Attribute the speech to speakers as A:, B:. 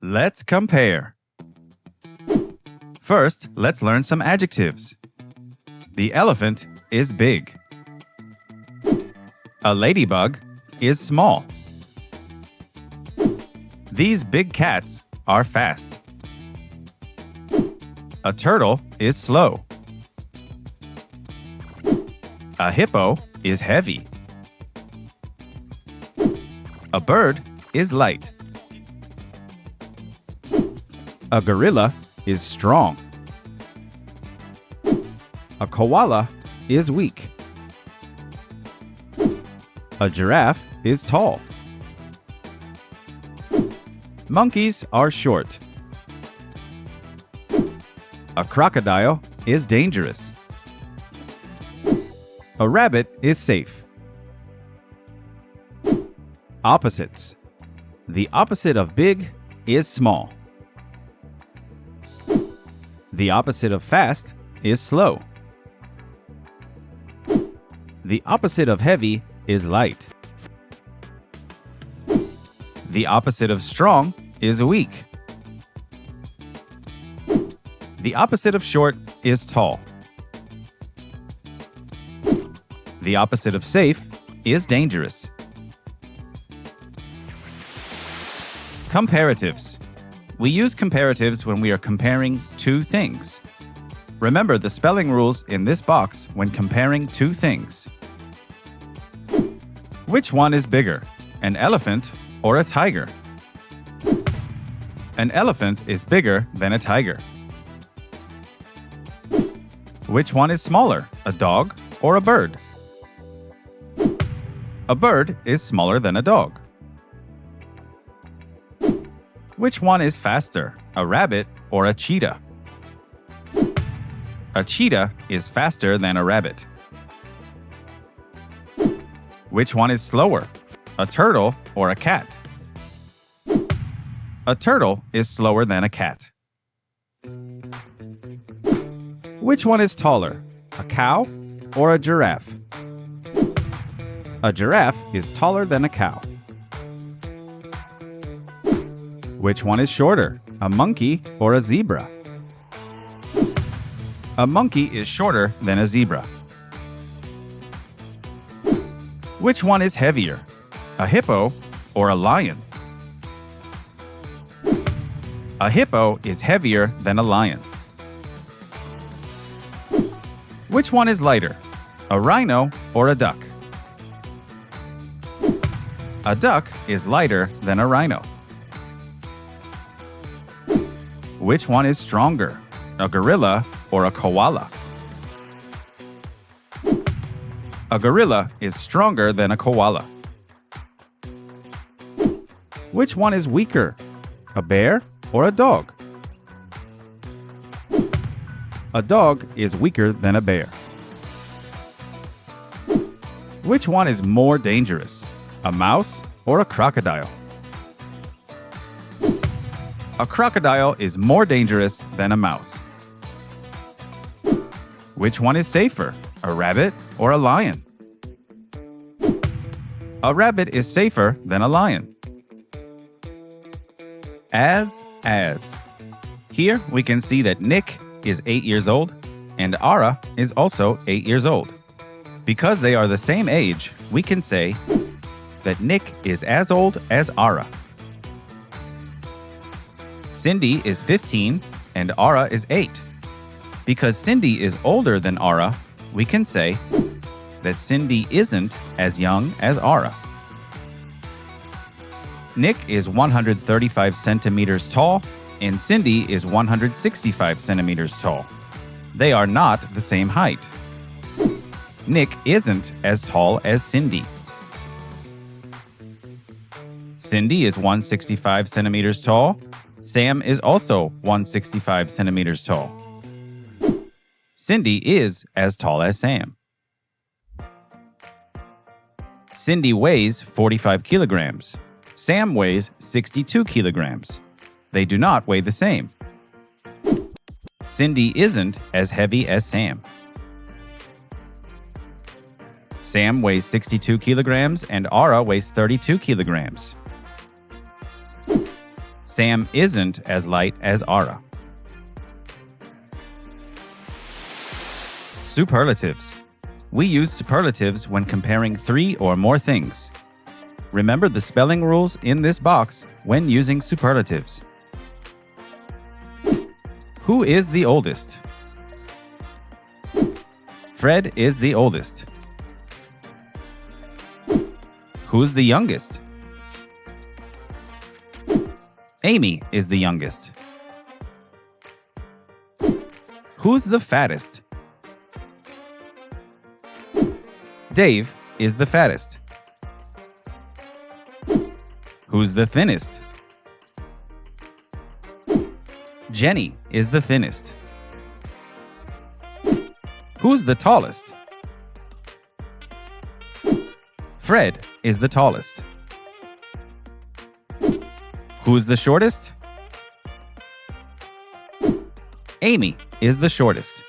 A: Let's compare. First, let's learn some adjectives. The elephant is big. A ladybug is small. These big cats are fast. A turtle is slow. A hippo is heavy. A bird is light. A gorilla is strong. A koala is weak. A giraffe is tall. Monkeys are short. A crocodile is dangerous. A rabbit is safe. Opposites. The opposite of big is small. The opposite of fast is slow. The opposite of heavy is light. The opposite of strong is weak. The opposite of short is tall. The opposite of safe is dangerous. Comparatives. We use comparatives when we are comparing two things. Remember the spelling rules in this box when comparing two things. Which one is bigger, an elephant or a tiger? An elephant is bigger than a tiger. Which one is smaller, a dog or a bird? A bird is smaller than a dog. Which one is faster, a rabbit or a cheetah? A cheetah is faster than a rabbit. Which one is slower, a turtle or a cat? A turtle is slower than a cat. Which one is taller, a cow or a giraffe? A giraffe is taller than a cow. Which one is shorter, a monkey or a zebra? A monkey is shorter than a zebra. Which one is heavier, a hippo or a lion? A hippo is heavier than a lion. Which one is lighter, a rhino or a duck? A duck is lighter than a rhino. Which one is stronger, a gorilla or a koala? A gorilla is stronger than a koala. Which one is weaker, a bear or a dog? A dog is weaker than a bear. Which one is more dangerous, a mouse or a crocodile? A crocodile is more dangerous than a mouse. Which one is safer, a rabbit or a lion? A rabbit is safer than a lion. As. Here we can see that Nick is 8 years old and Ara is also 8 years old. Because they are the same age, we can say that Nick is as old as Ara. Cindy is 15 and Ara is 8. Because Cindy is older than Ara, we can say that Cindy isn't as young as Ara. Nick is 135 centimeters tall and Cindy is 165 centimeters tall. They are not the same height. Nick isn't as tall as Cindy. Cindy is 165 centimeters tall. Sam is also 165 centimeters tall. Cindy is as tall as Sam. Cindy weighs 45 kilograms. Sam weighs 62 kilograms. They do not weigh the same. Cindy isn't as heavy as Sam. Sam weighs 62 kilograms and Ara weighs 32 kilograms. Sam isn't as light as Ara. Superlatives. We use superlatives when comparing 3 or more things. Remember the spelling rules in this box when using superlatives. Who is the oldest? Fred is the oldest. Who's the youngest? Amy is the youngest. Who's the fattest? Dave is the fattest. Who's the thinnest? Jenny is the thinnest. Who's the tallest? Fred is the tallest. Who's the shortest? Amy is the shortest.